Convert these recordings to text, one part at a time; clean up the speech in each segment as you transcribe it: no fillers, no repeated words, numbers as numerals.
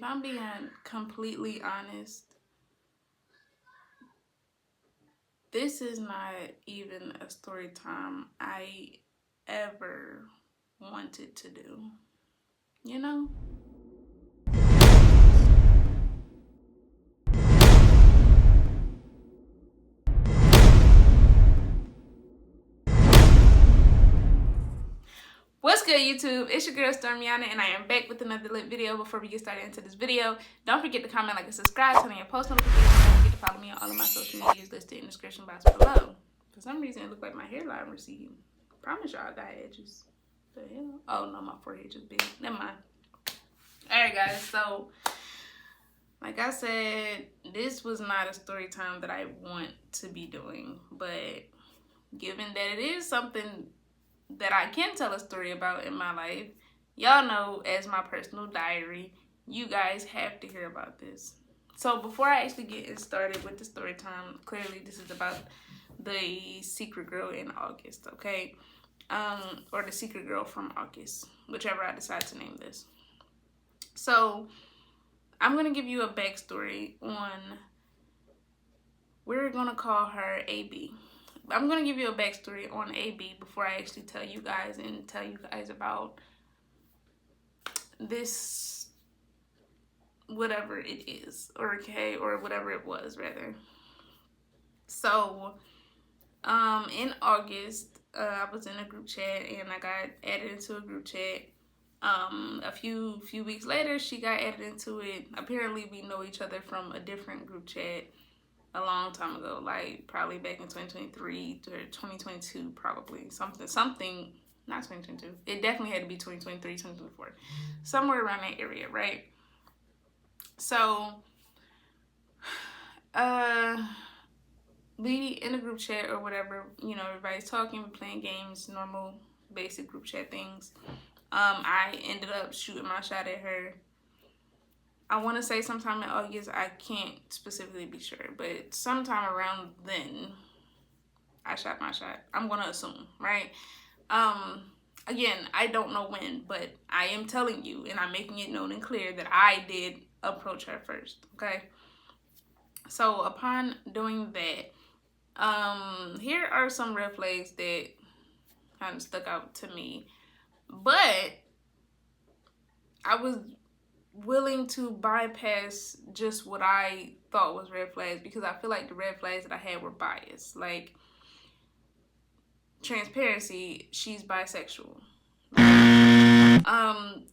I'm being completely honest, this is not even a story time I ever wanted to do. You know? What's good, YouTube? It's your girl Stormiana, and I am back with another lit video. Before we get started into this video, don't forget to comment, like, and subscribe, turn on your post notifications, and don't forget to follow me on all of my social medias listed in the description box below. For some reason, it looked like my hairline receded. Promise y'all I got edges. The hell? Oh no, my forehead just big. Never mind. Alright, guys, so like I said, this was not a story time that I want to be doing, but given that it is something that I can tell a story about in my life, y'all know, as my personal diary, you guys have to hear about this. So before I actually get started with the story time, clearly this is about the secret girl in August, okay? Or the secret girl from August, whichever I decide to name this. So I'm gonna give you a backstory on, we're gonna call her AB. I'm going to give you a backstory on AB before I actually tell you guys about this, whatever it is, or whatever it was, rather. So, in August, I was in a group chat, and I got added into a group chat. A few weeks later, she got added into it. Apparently, we know each other from a different group chat a long time ago, like probably back in 2023 or 2022, probably something, not 2022. It definitely had to be 2023, 2024, somewhere around that area, right? So, we in a group chat or whatever, you know, everybody's talking, we're playing games, normal, basic group chat things. I ended up shooting my shot at her. I want to say sometime in August, I can't specifically be sure, but sometime around then, I shot my shot. I'm going to assume, right? Again, I don't know when, but I am telling you, and I'm making it known and clear that I did approach her first, okay? So upon doing that, here are some red flags that kind of stuck out to me, but I was willing to bypass just what I thought was red flags, because I feel like the red flags that I had were biased. Like, transparency, she's bisexual.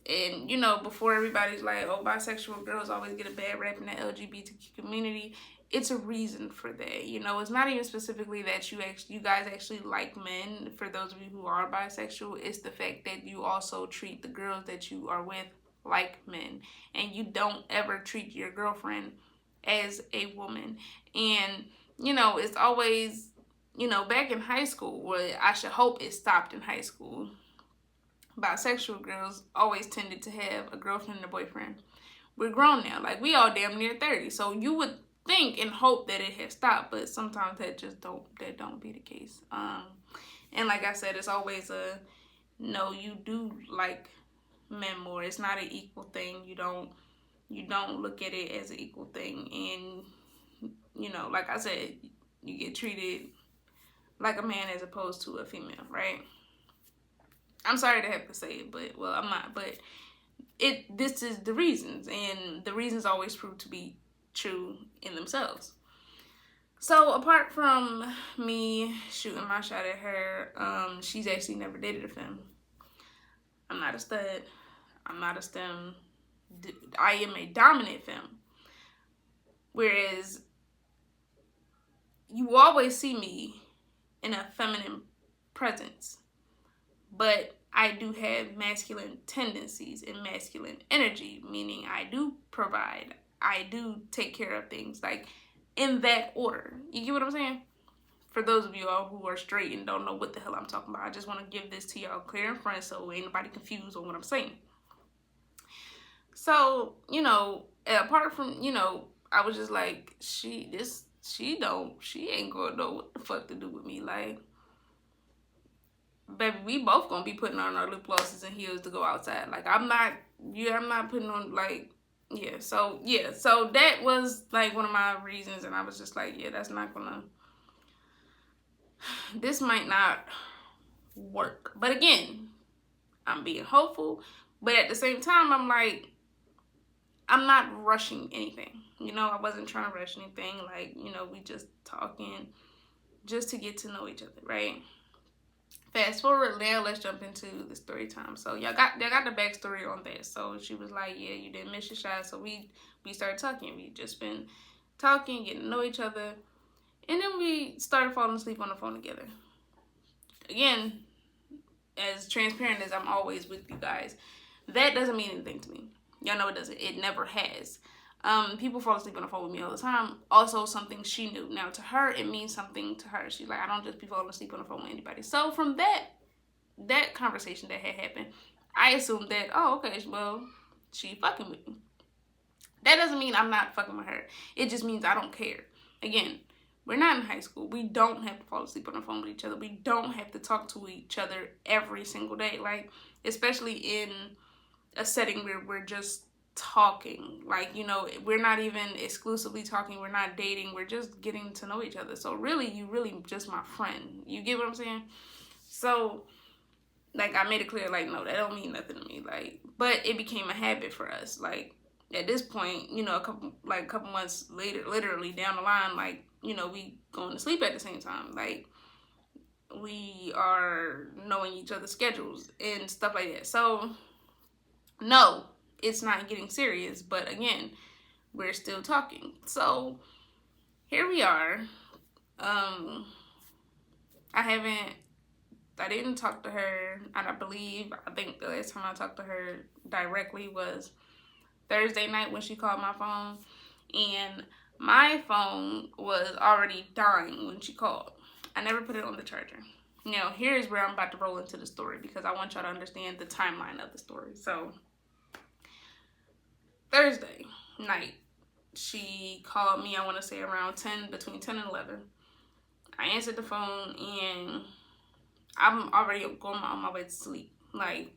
And you know, before everybody's like, oh, bisexual girls always get a bad rap in the LGBTQ community, it's a reason for that. You know, it's not even specifically that you guys actually like men. For those of you who are bisexual, it's the fact that you also treat the girls that you are with like men, and you don't ever treat your girlfriend as a woman. And you know, it's always, you know, back in high school, well, I should hope it stopped in high school, bisexual girls always tended to have a girlfriend and a boyfriend. We're grown now, like we all damn near 30, so you would think and hope that it had stopped, but sometimes that don't be the case. And like I said, it's always a no, you do like men more. It's not an equal thing. You don't look at it as an equal thing. And you know, like I said, you get treated like a man as opposed to a female, right? I'm sorry to have to say it, but well, I'm not, but this is the reasons, and the reasons always prove to be true in themselves. So apart from me shooting my shot at her, she's actually never dated a femme. I'm not a stud. I'm not a STEM. I am a dominant femme. Whereas you always see me in a feminine presence, but I do have masculine tendencies and masculine energy, meaning I do provide. I do take care of things, like in that order. You get what I'm saying? For those of you all who are straight and don't know what the hell I'm talking about, I just want to give this to y'all clear in front so ain't nobody confused on what I'm saying. So, you know, apart from, you know, I was just like, she ain't gonna know what the fuck to do with me. Like, baby, we both gonna be putting on our lip glosses and heels to go outside. Like, I'm not putting on, like, So that was like one of my reasons, and I was just like, yeah, that's not gonna, this might not work. But again, I'm being hopeful, but at the same time, I'm like, I'm not rushing anything. I wasn't trying to rush anything. Like, we just talking just to get to know each other, right? Fast forward now, let's jump into the story time. So y'all got the backstory on that. So she was like, yeah, you didn't miss your shot. So we started talking. We just been talking, getting to know each other, and then we started falling asleep on the phone together. Again, as transparent as I'm always with you guys, that doesn't mean anything to me. Y'all know it doesn't. It never has. People fall asleep on the phone with me all the time. Also, something she knew. Now, to her, it means something to her. She's like, I don't just be falling asleep on the phone with anybody. So from that conversation that had happened, I assumed that, oh, okay, well, she fucking with me. That doesn't mean I'm not fucking with her. It just means I don't care. Again, we're not in high school. We don't have to fall asleep on the phone with each other. We don't have to talk to each other every single day. Like, especially in a setting where we're just talking. Like, we're not even exclusively talking. We're not dating. We're just getting to know each other. So really, you really just my friend. You get what I'm saying? So, like, I made it clear, like, no, that don't mean nothing to me. Like, but it became a habit for us. Like, at this point, a couple months later, literally down the line, like, we going to sleep at the same time. Like, we are knowing each other's schedules and stuff like that. So, no, it's not getting serious, but again, we're still talking. So here we are. I didn't talk to her, and I think the last time I talked to her directly was Thursday night when she called my phone, and my phone was already dying when she called. I never put it on the charger. Now, here's where I'm about to roll into the story, because I want y'all to understand the timeline of the story. So Thursday night, she called me, I want to say around between 10 and 11. I answered the phone, and I'm already on my way to sleep. Like,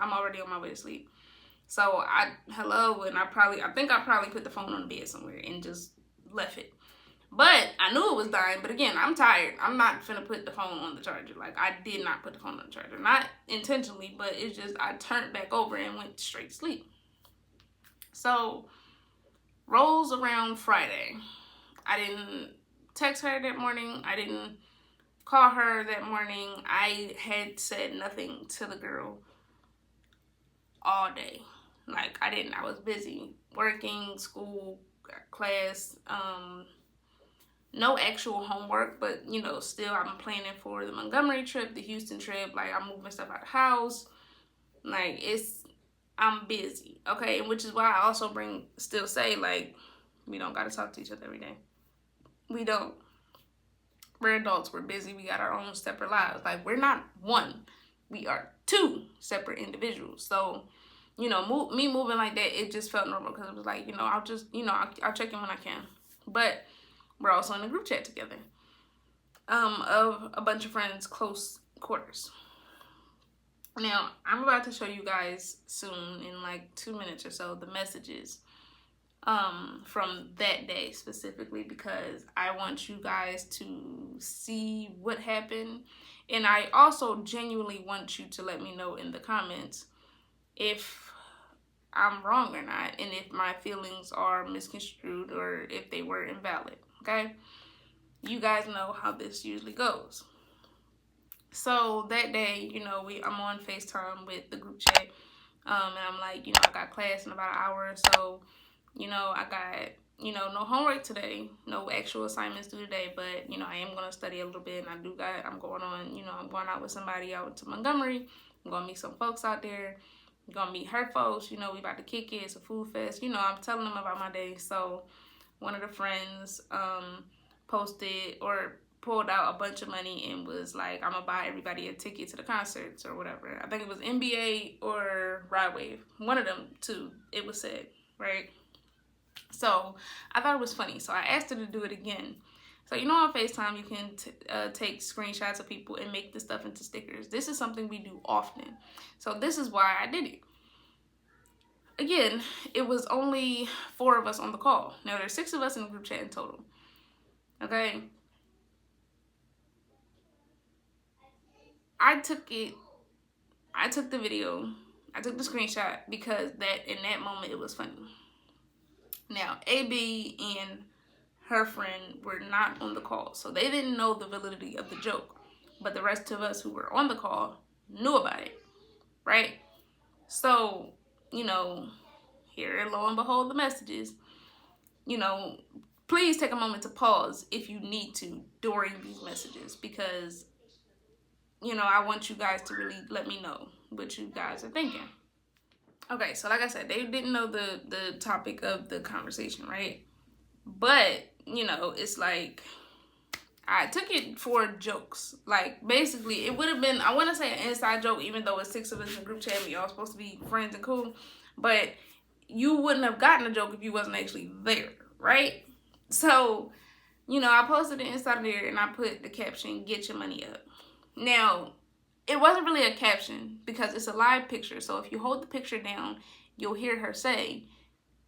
I'm already on my way to sleep. So I think I probably put the phone on the bed somewhere and just left it. But I knew it was dying. But again, I'm tired. I'm not finna put the phone on the charger. Like, I did not put the phone on the charger. Not intentionally, but it's just I turned back over and went straight to sleep. So, rolls around Friday. I didn't text her that morning. I didn't call her that morning. I had said nothing to the girl all day. Like, I was busy working, school, class, no actual homework, but, still I'm planning for the Montgomery trip, the Houston trip. Like, I'm moving stuff out of the house. Like, I'm busy, okay? And which is why I also still say, like, we don't got to talk to each other every day. We don't. We're adults. We're busy. We got our own separate lives. Like, we're not one. We are two separate individuals. So, me moving like that, it just felt normal, because it was like, I'll just, I'll check in when I can. But we're also in a group chat together of a bunch of friends, close quarters. Now, I'm about to show you guys soon, in like 2 minutes or so, the messages from that day specifically, because I want you guys to see what happened. And I also genuinely want you to let me know in the comments if I'm wrong or not, and if my feelings are misconstrued or if they were invalid, okay? You guys know how this usually goes. So that day, I'm on FaceTime with the group chat, and I'm like, I got class in about an hour or so. I got, no homework today, no actual assignments due today, but, I am going to study a little bit, and I'm going out with somebody out to Montgomery. I'm going to meet some folks out there. I'm going to meet her folks. We about to kick it. It's a food fest. I'm telling them about my day. So one of the friends posted or pulled out a bunch of money and was like, I'm going to buy everybody a ticket to the concerts or whatever. I think it was NBA or Ride Wave. One of them two, it was said, right? So I thought it was funny. So I asked her to do it again. So, on FaceTime, you can take screenshots of people and make the stuff into stickers. This is something we do often. So this is why I did it. again, it was only 4 of us on the call. Now there's 6 of us in the group chat in total. Okay. I took the video, I took the screenshot because that in that moment it was funny. Now, AB and her friend were not on the call, so they didn't know the validity of the joke. But the rest of us who were on the call knew about it, right? So, you know, here, lo and behold, the messages. You know, please take a moment to pause if you need to during these messages, because, you know, I want you guys to really let me know what you guys are thinking. Okay, so like I said, they didn't know the topic of the conversation, right? But, you know, it's like, I took it for jokes. Like, basically, it would have been, I want to say an inside joke, even though it's 6 of us in the group chat, we all supposed to be friends and cool. But you wouldn't have gotten a joke if you wasn't actually there, right? So, you know, I posted it inside there and I put the caption, "Get your money up." Now, it wasn't really a caption because it's a live picture. So if you hold the picture down, you'll hear her say,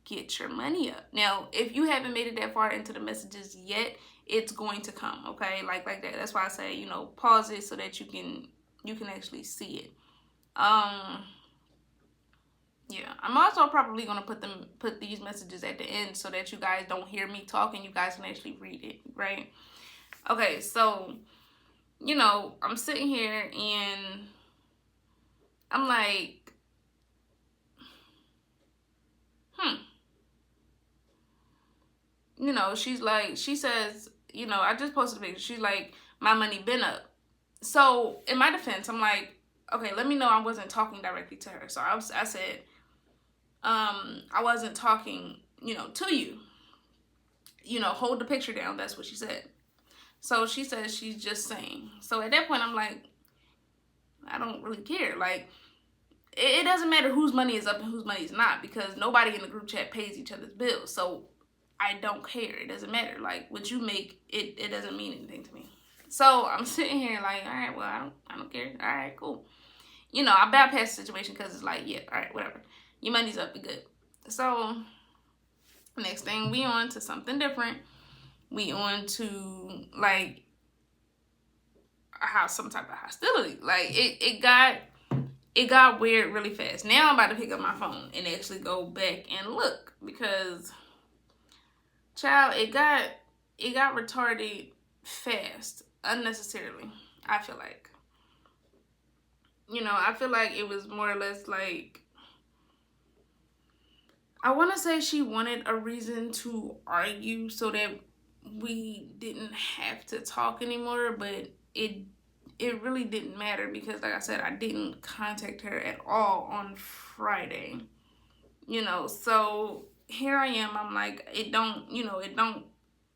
"Get your money up." Now, if you haven't made it that far into the messages yet, it's going to come, okay? Like that. That's why I say, you know, pause it so that you can actually see it. Yeah, I'm also probably gonna put these messages at the end so that you guys don't hear me talk and you guys can actually read it, right? Okay, so, you know, I'm sitting here and I'm like, you know, she says, you know, I just posted a picture. She's like, "My money been up." So in my defense, I'm like, okay, let me know I wasn't talking directly to her. So I said, I wasn't talking, you know, to you. You know, hold the picture down. That's what she said. So she says she's just saying. So at that point, I'm like, I don't really care. Like, it doesn't matter whose money is up and whose money is not, because nobody in the group chat pays each other's bills. So I don't care. It doesn't matter. Like, what you make, it doesn't mean anything to me. So I'm sitting here like, all right, well, I don't care. All right, cool. You know, I bypass the situation because it's like, yeah, all right, whatever. Your money's up, be good. So next thing, we on to something different. We on to like some type of hostility. Like it got weird really fast. Now I'm about to pick up my phone and actually go back and look, because, child, it got retarded fast, unnecessarily. I feel like, you know, I feel like it was more or less like, I want to say she wanted a reason to argue so that we didn't have to talk anymore, but it really didn't matter because, like I said, I didn't contact her at all on Friday. You know, so here I am. I'm like, it don't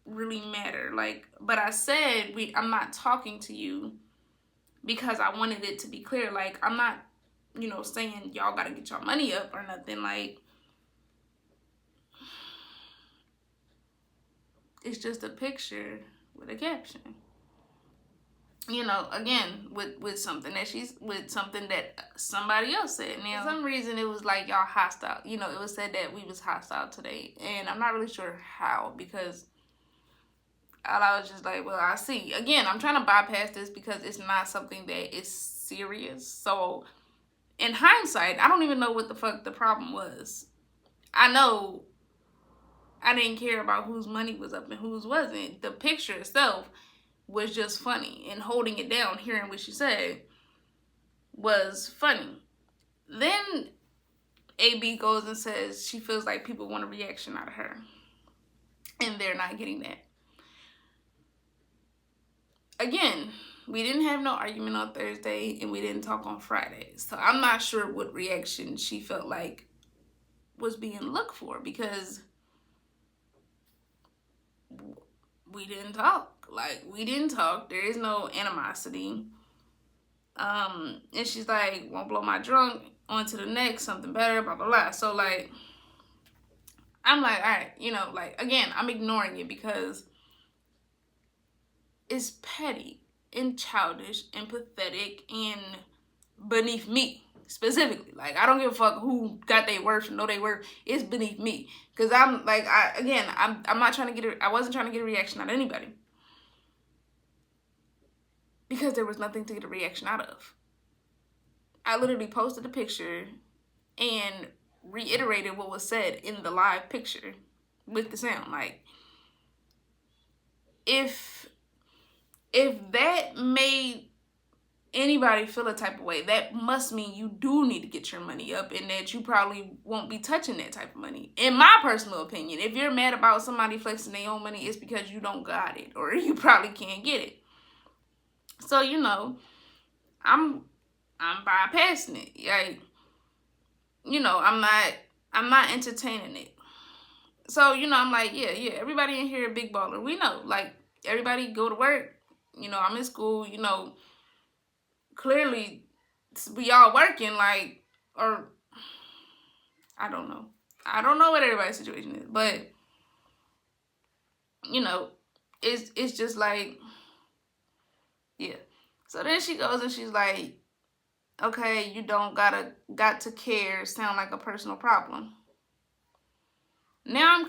really matter. Like, but I said, I'm not talking to you because I wanted it to be clear. Like, I'm not, you know, saying y'all gotta get your money up or nothing. Like, it's just a picture with a caption. You know, again, with something that somebody else said. Now, for some reason, it was like y'all hostile. You know, it was said that we was hostile today, and I'm not really sure how, because I was just like, well, I see. Again, I'm trying to bypass this because it's not something that is serious. So, in hindsight, I don't even know what the fuck the problem was. I know I didn't care about whose money was up and whose wasn't. The picture itself was just funny, and holding it down, hearing what she said, was funny. Then AB goes and says she feels like people want a reaction out of her, and they're not getting that. Again, we didn't have no argument on Thursday, and we didn't talk on Friday, so I'm not sure what reaction she felt like was being looked for, because we didn't talk. Like, we didn't talk. There is no animosity. And she's like, won't blow my drunk, on to the next, something better, blah, blah, blah. So, like, I'm like, all right, you know, like, again, I'm ignoring it because it's petty and childish and pathetic and beneath me. specifically. Like, I don't give a fuck who got their worth or know they worth. It's beneath me. Because I'm like, I'm not trying to get I wasn't trying to get a reaction out of anybody. Because there was nothing to get a reaction out of. I literally posted a picture and reiterated what was said in the live picture with the sound. Like, if that made anybody feel a type of way, that must mean you do need to get your money up, and that you probably won't be touching that type of money. In my personal opinion, if you're mad about somebody flexing their own money, it's because you don't got it, or you probably can't get it. So, you know, I'm bypassing it. Like, you know, I'm not entertaining it. So, you know, I'm like, yeah, everybody in here a big baller. We know, like, everybody go to work. You know, I'm in school, you know, clearly we all working, like, or I don't know. I don't know what everybody's situation is, but, you know, it's just like, yeah. So then she goes and she's like, okay, you don't got to care, sound like a personal problem. Now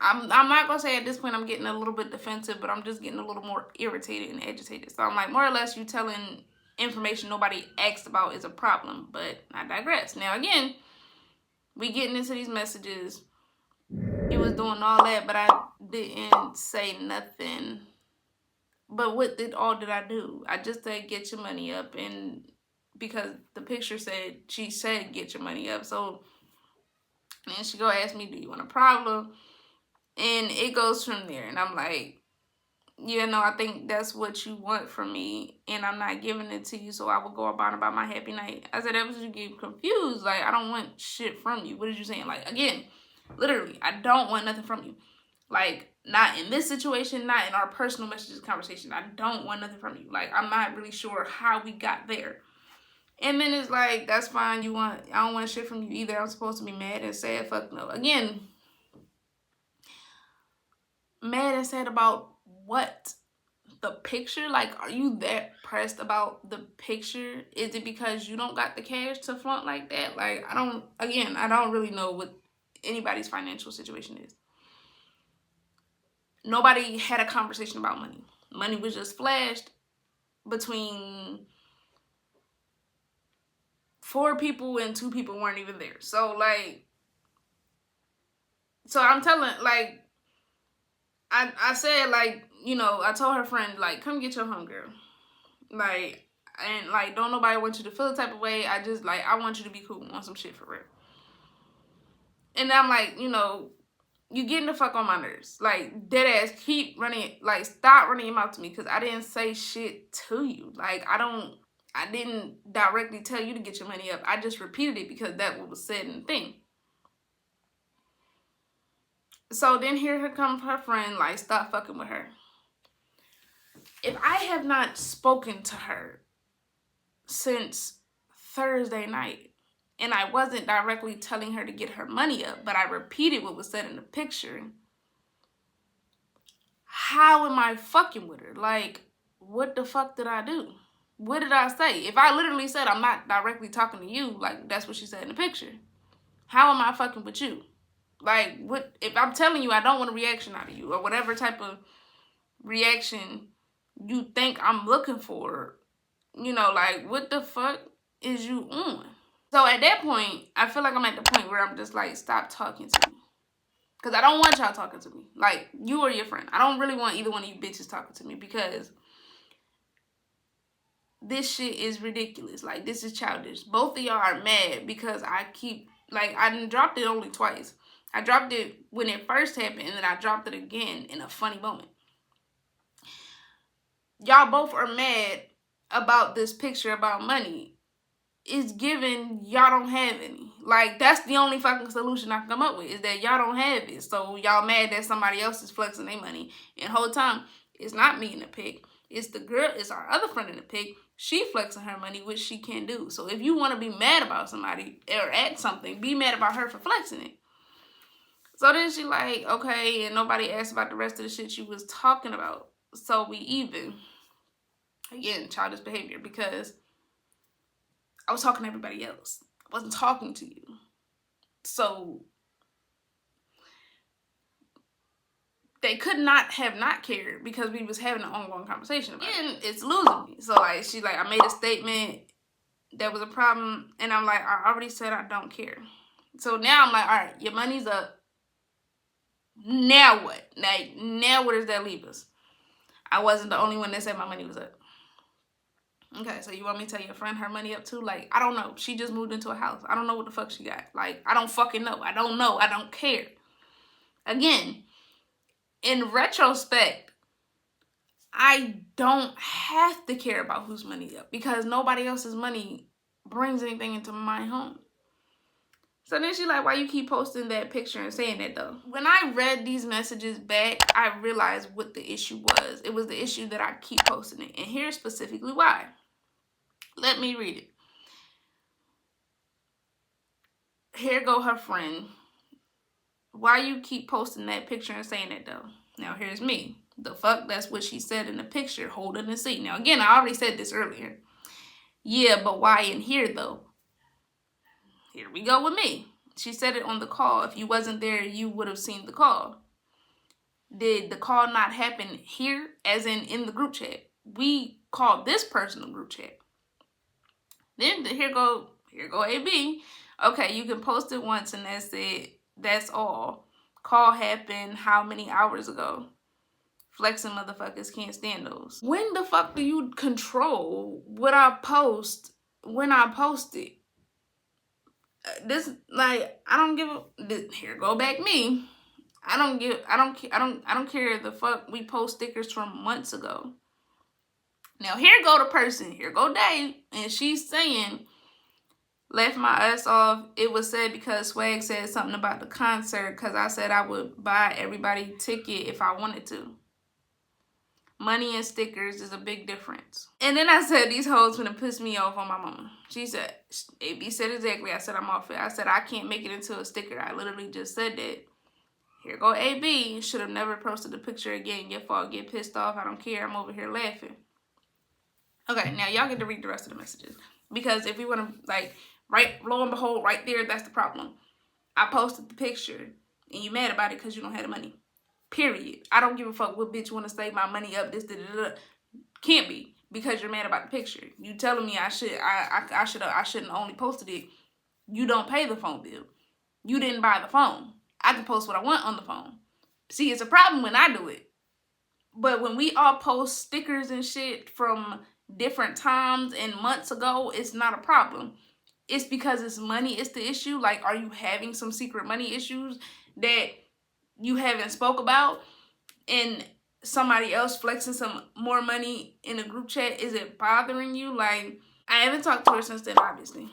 I'm not gonna say at this point I'm getting a little bit defensive, but I'm just getting a little more irritated and agitated. So I'm like, more or less, you telling information nobody asked about is a problem, but I digress. Now again, we getting into these messages. He was doing all that, but I didn't say nothing. But what did I do? I just said get your money up, and because the picture said, she said get your money up, so and she go ask me, do you want a problem? And it goes from there. And I'm like, yeah, no, I think that's what you want from me, and I'm not giving it to you, so I will go about my happy night. I said, that was you get confused. Like, I don't want shit from you. What are you saying? Like, again, literally, I don't want nothing from you. Like, not in this situation, not in our personal messages conversation. I don't want nothing from you. Like, I'm not really sure how we got there. And then it's like, that's fine. I don't want shit from you either. I'm supposed to be mad and sad. Fuck no. Again, mad and sad about what? The picture? Like, are you that pressed about the picture? Is it because you don't got the cash to flaunt like that? Like, I don't really know what anybody's financial situation is. Nobody had a conversation about money. Money was just flashed between 4 people, and 2 people weren't even there. So, like, so I'm telling, like, I said, like, you know, I told her friend, like, come get your homegirl. Like, and, like, don't nobody want you to feel the type of way. I just, like, I want you to be cool on some shit for real. And I'm like, you know, you getting the fuck on my nerves. Like, dead ass, keep running, like, stop running your mouth to me, because I didn't say shit to you. Like, I didn't directly tell you to get your money up. I just repeated it because that was said in the thing. So then here comes her friend, like, stop fucking with her. If I have not spoken to her since Thursday night, and I wasn't directly telling her to get her money up, but I repeated what was said in the picture, how am I fucking with her? Like, what the fuck did I do? What did I say? If I literally said I'm not directly talking to you, like, that's what she said in the picture, how am I fucking with you? Like, what if I'm telling you I don't want a reaction out of you, or whatever type of reaction you think I'm looking for? You know, like, what the fuck is you on? So at that point, I feel like I'm at the point where I'm just like, stop talking to me. Because I don't want y'all talking to me. Like, you or your friend. I don't really want either one of you bitches talking to me, because this shit is ridiculous. Like, this is childish. Both of y'all are mad because I keep, like, I done dropped it only twice. I dropped it when it first happened, and then I dropped it again in a funny moment. Y'all both are mad about this picture about money. It's given y'all don't have any. Like, that's the only fucking solution I can come up with, is that y'all don't have it. So y'all mad that somebody else is flexing their money. And the whole time, it's not me in the pic. It's the girl, it's our other friend in the pic. She flexing her money, which she can do. So if you want to be mad about somebody or at something, be mad about her for flexing it. So then she like, okay, and nobody asked about the rest of the shit she was talking about. So we even. Again, childish behavior, because I was talking to everybody else. I wasn't talking to you. So they could not have not cared because we was having an ongoing conversation about it. And it's losing me. So like she's like, I made a statement that was a problem, and I'm like, I already said I don't care. So now I'm like, all right, your money's up. Now what? Now where does that leave us? I wasn't the only one that said my money was up. Okay, so you want me to tell your friend her money up too? Like, I don't know. She just moved into a house. I don't know what the fuck she got. Like, I don't fucking know. I don't know. I don't care. Again, in retrospect, I don't have to care about whose money's up because nobody else's money brings anything into my home. So then she's like, why you keep posting that picture and saying that though? When I read these messages back, I realized what the issue was. It was the issue that I keep posting it. And here's specifically why. Let me read it. Here go her friend. Why you keep posting that picture and saying that though? Now here's me. The fuck, that's what she said in the picture, holding the seat. Now again, I already said this earlier. Yeah, but why in here though? Here we go with me. She said it on the call. If you wasn't there, you would have seen the call. Did the call not happen here, as in the group chat? We called this personal group chat. Then here go AB. Okay, you can post it once and that's it. That's all. Call happened how many hours ago? Flexing motherfuckers can't stand those. When the fuck do you control what I post when I post it? This, like, I don't give a, here go back me. I don't care the fuck we post stickers from months ago. Now here go the person, here go Dave, and she's saying, left my ass off. It was said because Swag said something about the concert because I said I would buy everybody a ticket if I wanted to. Money and stickers is a big difference. And then I said, these hoes finna piss me off on my mama. She said, AB said exactly. I said, I'm off it. I said, I can't make it into a sticker. I literally just said that. Here go AB. Should have never posted the picture again. Your fault. Get pissed off. I don't care. I'm over here laughing. Okay, now y'all get to read the rest of the messages. Because if we want to, like, right, lo and behold, right there, that's the problem. I posted the picture, and you mad about it because you don't have the money. Period. I don't give a fuck what bitch want to save my money up. This, da, da, da. Can't be because you're mad about the picture. You telling me I shouldn't only posted it. You don't pay the phone bill. You didn't buy the phone. I can post what I want on the phone. See, it's a problem when I do it. But when we all post stickers and shit from different times and months ago, it's not a problem. It's because it's money. It's the issue. Like, are you having some secret money issues that you haven't spoke about, and somebody else flexing some more money in a group chat? Is it bothering you? Like, I haven't talked to her since then, obviously.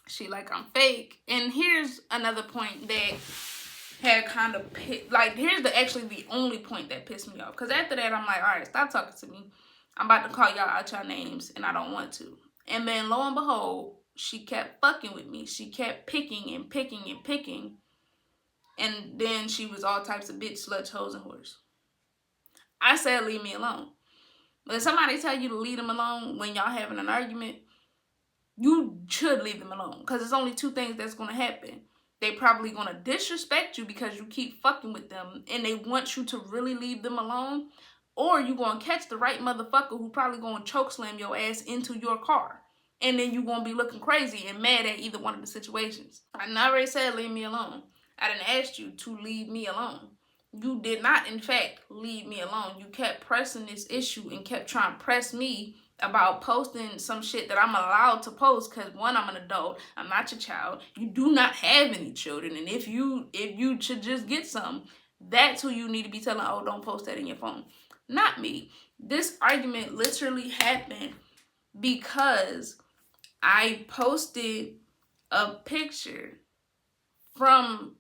She like, I'm fake. And here's another point that had kind of, like, here's actually the only point that pissed me off. Because after that, I'm like, all right, stop talking to me. I'm about to call y'all out y'all names, and I don't want to. And then lo and behold, she kept fucking with me. She kept picking and picking and picking. And then she was all types of bitch, slut, hoes, and whores. I said, leave me alone. When somebody tell you to leave them alone when y'all having an argument, you should leave them alone. Because there's only two things that's going to happen. They probably going to disrespect you because you keep fucking with them and they want you to really leave them alone. Or you going to catch the right motherfucker who probably going to choke slam your ass into your car. And then you going to be looking crazy and mad at either one of the situations. I already said leave me alone. I didn't ask you to leave me alone. You did not, in fact, leave me alone. You kept pressing this issue and kept trying to press me about posting some shit that I'm allowed to post because, one, I'm an adult. I'm not your child. You do not have any children. And if you should just get some, that's who you need to be telling, oh, don't post that in your phone. Not me. This argument literally happened because I posted a picture from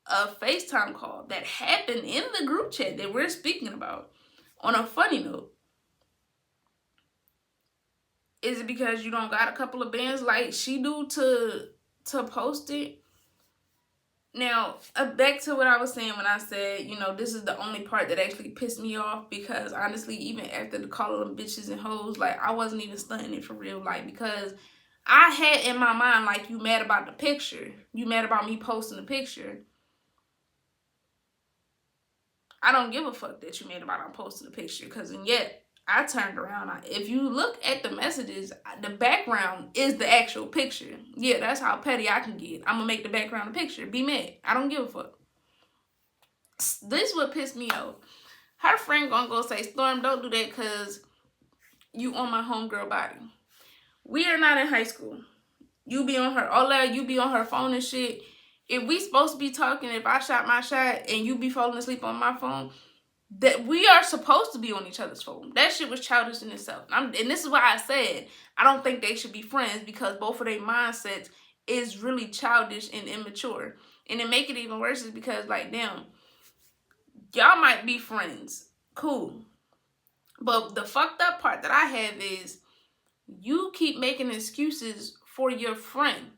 a FaceTime call that happened in the group chat that we're speaking about. On a funny note, is it because you don't got a couple of bands like she do to post it? Now, back to what I was saying when I said, you know, this is the only part that actually pissed me off because honestly, even after the call of them bitches and hoes, like, I wasn't even stunting it for real, like, because I had in my mind, like, you mad about the picture. You mad about me posting the picture. I don't give a fuck that you mad about I'm posting the picture. Because, and yet, I turned around. If you look at the messages, the background is the actual picture. Yeah, that's how petty I can get. I'm going to make the background a picture. Be mad. I don't give a fuck. This what pissed me off. Her friend gonna go say, Storm, don't do that because you on my homegirl body. We are not in high school. You be on her, all that, you be on her phone and shit. If we supposed to be talking, if I shot my shot and you be falling asleep on my phone, that we are supposed to be on each other's phone. That shit was childish in itself. And this is why I said I don't think they should be friends, because both of their mindsets is really childish and immature. And to make it even worse is because, like, damn, y'all might be friends. Cool. But the fucked up part that I have is you keep making excuses for your friend,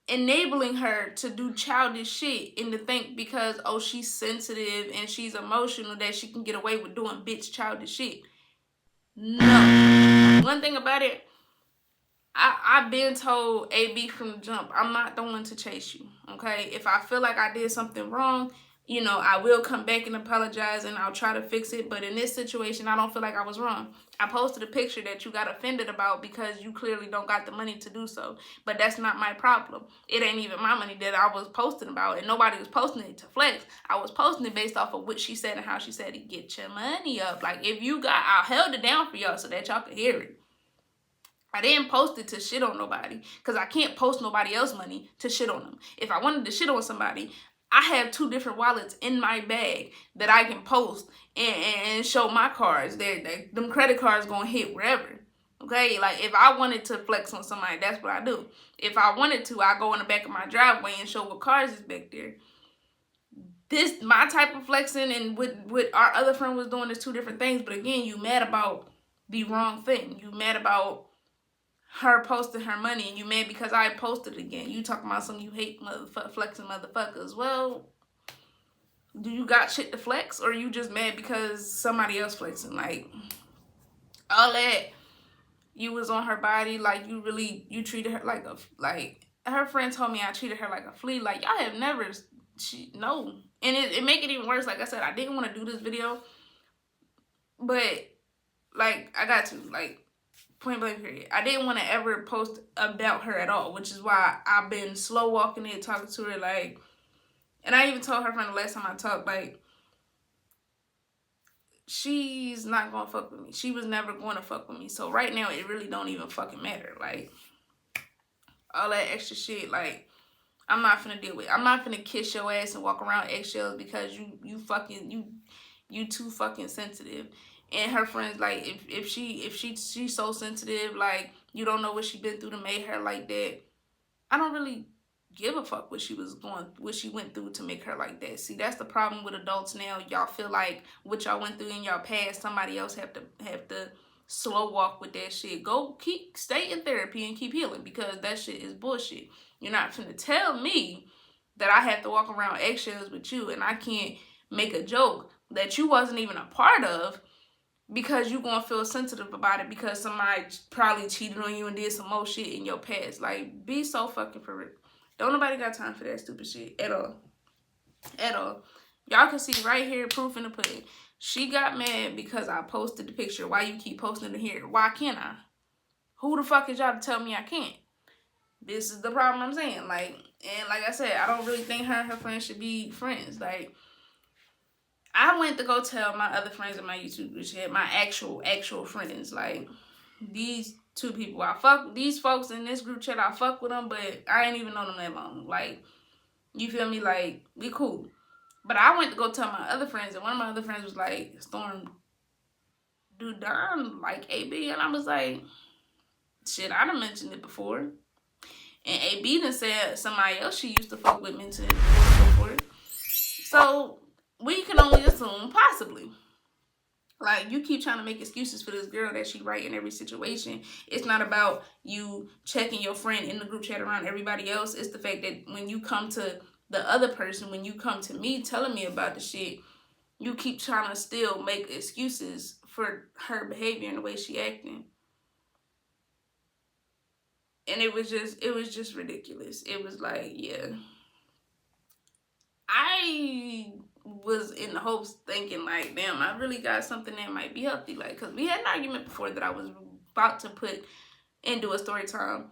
enabling her to do childish shit and to think because, oh, she's sensitive and she's emotional that she can get away with doing bitch childish shit. No. One thing about it, I've been told AB from the jump, I'm not the one to chase you, okay? If I feel like I did something wrong, you know, I will come back and apologize and I'll try to fix it. But in this situation, I don't feel like I was wrong. I posted a picture that you got offended about because you clearly don't got the money to do so. But that's not my problem. It ain't even my money that I was posting about. And nobody was posting it to flex. I was posting it based off of what she said and how she said it. Get your money up. Like, if you got, I held it down for y'all so that y'all could hear it. I didn't post it to shit on nobody because I can't post nobody else's money to shit on them. If I wanted to shit on somebody, I have 2 different wallets in my bag that I can post and show my cards. Them credit cards gonna hit wherever. Okay, like if I wanted to flex on somebody, that's what I do. If I wanted to, I go in the back of my driveway and show what cars is back there. This, my type of flexing and what our other friend was doing is 2 different things. But again, you mad about the wrong thing. You mad about her posting her money, and you mad because I posted again. You talking about some you hate flexing motherfuckers. Well, do you got shit to flex, or you just mad because somebody else flexing? Like, all that, you was on her body, like you treated her like her friend told me I treated her like a flea. Like, y'all have never, no. And it make it even worse. Like I said, I didn't want to do this video, but like I got to, like, point blank period. I didn't want to ever post about her at all, which is why I've been slow walking it, talking to her, like, and I even told her friend the last time I talked, like, she's not gonna fuck with me. She was never going to fuck with me. So right now, it really don't even fucking matter. Like, all that extra shit, like, I'm not finna deal with it. I'm not finna kiss your ass and walk around eggshells because you too fucking sensitive. And her friends, like, if she's so sensitive, like, you don't know what she been through to make her like that. I don't really give a fuck what she went through to make her like that. See, that's the problem with adults now. Y'all feel like what y'all went through in y'all past, somebody else have to slow walk with that shit. Stay in therapy and keep healing, because that shit is bullshit. You're not finna tell me that I have to walk around eggshells with you and I can't make a joke that you wasn't even a part of, because you gonna feel sensitive about it because somebody probably cheated on you and did some more shit in your past. Like, be so fucking for real. Don't nobody got time for that stupid shit at all. At all. Y'all can see right here, proof in the pudding. She got mad because I posted the picture. Why you keep posting it here? Why can't I? Who the fuck is y'all to tell me I can't? This is the problem I'm saying. Like, and like I said, I don't really think her and her friends should be friends. Like, I went to go tell my other friends in my YouTube group chat, my actual friends, like, these 2 people, these folks in this group chat, I fuck with them, but I ain't even know them that long. Like, you feel me? Like, we cool. But I went to go tell my other friends, and one of my other friends was like, Storm, do Don like AB? And I was like, shit, I done mentioned it before. And AB done said somebody else she used to fuck with mentioned it before. So we can only assume possibly. Like, you keep trying to make excuses for this girl that she right in every situation. It's not about you checking your friend in the group chat around everybody else. It's the fact that when you come to the other person, when you come to me telling me about the shit, you keep trying to still make excuses for her behavior and the way she acting. And it was just ridiculous. It was like, yeah. I was in the hopes thinking like, damn, I really got something that might be healthy. Like, cause we had an argument before that I was about to put into a story time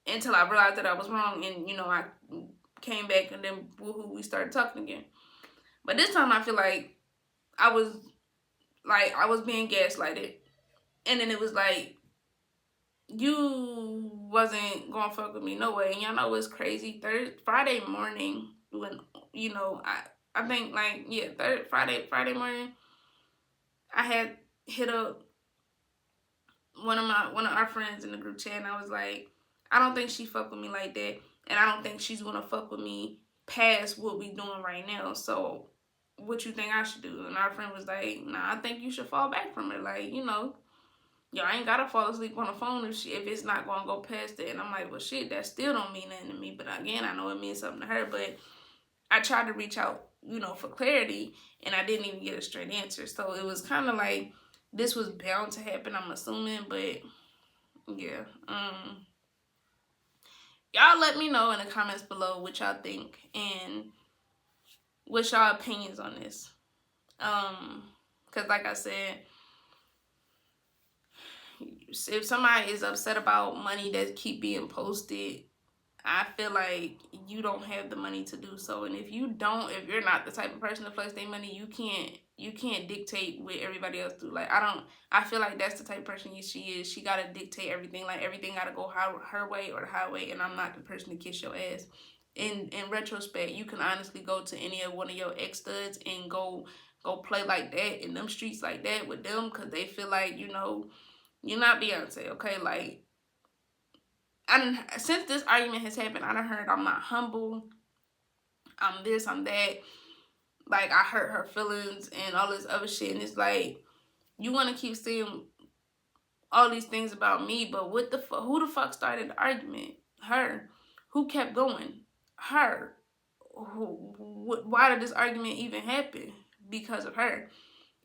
until I realized that I was wrong, and I came back, and then woohoo, we started talking again. But this time I feel like I was being gaslighted, and then it was like, you wasn't gonna fuck with me no way. And y'all know what's crazy? Friday morning, when I think like, yeah, Friday morning, I had hit up one of our friends in the group chat, and I was like, I don't think she fuck with me like that, and I don't think she's gonna fuck with me past what we doing right now. So what you think I should do? And our friend was like, nah, I think you should fall back from it. Like, I ain't gotta fall asleep on the phone if it's not gonna go past it. And I'm like, well, shit, that still don't mean nothing to me. But again, I know it means something to her. But I tried to reach out, for clarity, and I didn't even get a straight answer. So it was kind of like this was bound to happen, I'm assuming. But yeah, y'all let me know in the comments below what y'all think and what's y'all opinions on this. Because like I said, if somebody is upset about money that keep being posted, I feel like you don't have the money to do so. And if you're not the type of person to flex their money, you can't dictate what everybody else do. Like, I feel like that's the type of person she is. She gotta dictate everything. Like, everything gotta go her way or the highway, and I'm not the person to kiss your ass. In retrospect, you can honestly go to any of one of your ex studs and go play like that in them streets like that with them, because they feel like, you're not Beyonce, okay? Like, since this argument has happened, I done heard I'm not humble, I'm this, I'm that. Like, I hurt her feelings and all this other shit. And it's like, you want to keep saying all these things about me, but who the fuck started the argument? Her. Who kept going? Her. Why did this argument even happen? Because of her.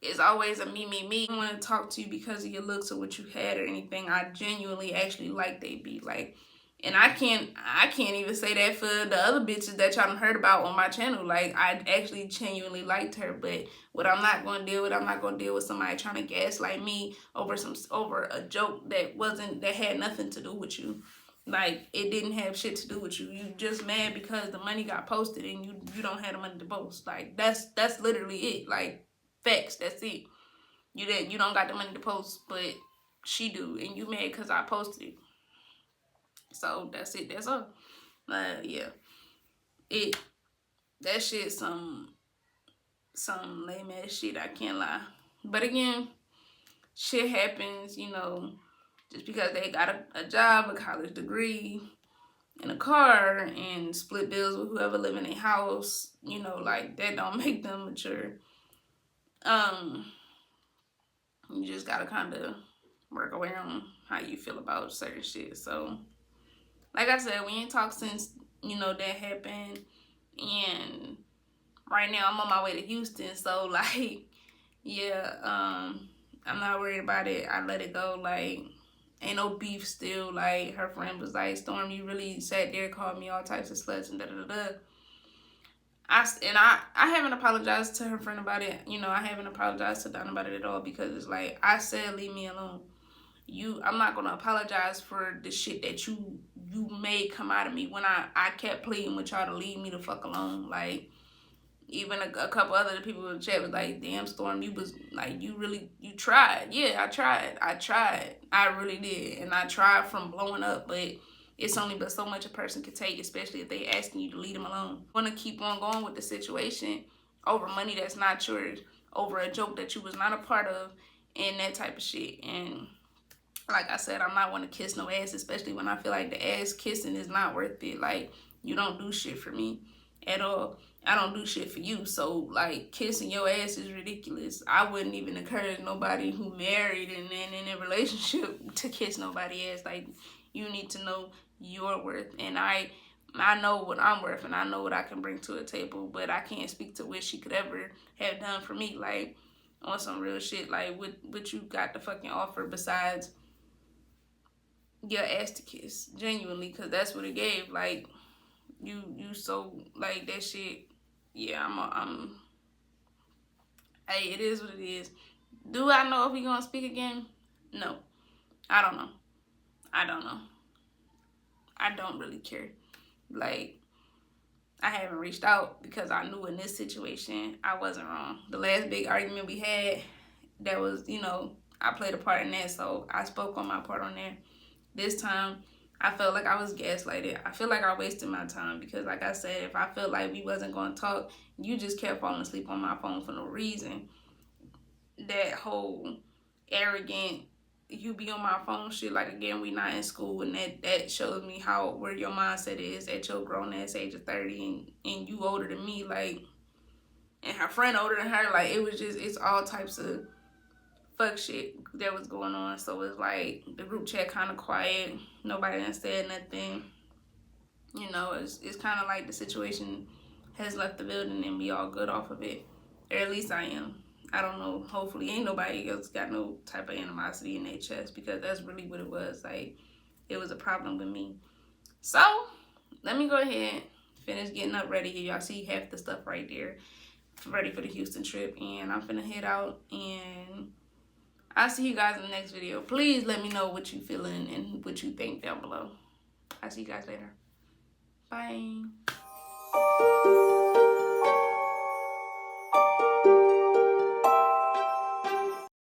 It's always a me. I don't want to talk to you because of your looks or what you had or anything. I genuinely actually like they be like, and I can't even say that for the other bitches that y'all heard about on my channel. Like, I actually genuinely liked her, but what I'm not gonna deal with somebody trying to gaslight me over a joke that had nothing to do with you. Like, it didn't have shit to do with you. You just mad because the money got posted and you don't have the money to post. Like, that's literally it. Like, facts, that's it. You don't got the money to post, but she do, and you mad because I posted it. So that's it. That's all. Yeah, that shit some lame ass shit. I can't lie. But again, shit happens. Just because they got a job, a college degree, and a car, and split bills with whoever live in a house. Like, that don't make them mature. You just gotta kind of work around how you feel about certain shit. So, like I said, we ain't talked since, that happened. And right now I'm on my way to Houston. So, like, yeah, I'm not worried about it. I let it go. Like, ain't no beef still. Like, her friend was like, Storm, you really sat there, called me all types of sluts and da-da-da-da. I haven't apologized to her friend about it. I haven't apologized to Don about it at all, because it's like, I said, leave me alone. I'm not gonna apologize for the shit that you made come out of me when I kept pleading with y'all to leave me the fuck alone. Like, even a couple other people in the chat was like, damn, Storm, you was like, you tried. Yeah, I tried. I really did. And I tried from blowing up, but it's only but so much a person can take, especially if they asking you to leave them alone. Want to keep on going with the situation over money that's not yours, over a joke that you was not a part of, and that type of shit. And like I said, I'm not want to kiss no ass, especially when I feel like the ass kissing is not worth it. Like, you don't do shit for me at all. I don't do shit for you. So, like, kissing your ass is ridiculous. I wouldn't even encourage nobody who married and in a relationship to kiss nobody ass. Like, you need to know your worth. And I know what I'm worth, and I know what I can bring to a table, but I can't speak to what she could ever have done for me. Like, on some real shit, like, what you got to fucking offer besides your ass to kiss, genuinely, because that's what it gave. Like, you so, like, that shit. Yeah, hey, it is what it is. Do I know if he gonna speak again? No, I don't know. I don't know. I don't really care. Like, I haven't reached out because I knew in this situation I wasn't wrong. The last big argument we had, that was, I played a part in that, so I spoke on my part on there. This time, I felt like I was gaslighted. I feel like I wasted my time because, like I said, if I felt like we wasn't going to talk, you just kept falling asleep on my phone for no reason. That whole arrogant, you be on my phone shit, like, again, we not in school, and that shows me where your mindset is at your grown ass age of 30, and you older than me, like, and her friend older than her. Like, it's all types of fuck shit that was going on. So it's like the group chat kind of quiet. Nobody done said nothing. It's kind of like the situation has left the building and we all good off of it. Or at least I am. I don't know. Hopefully ain't nobody else got no type of animosity in their chest, because that's really what it was. Like, it was a problem with me. So let me go ahead, finish getting up ready here. Y'all see half the stuff right there. Ready for the Houston trip. And I'm finna head out, and I'll see you guys in the next video. Please let me know what you feeling and what you think down below. I'll see you guys later. Bye.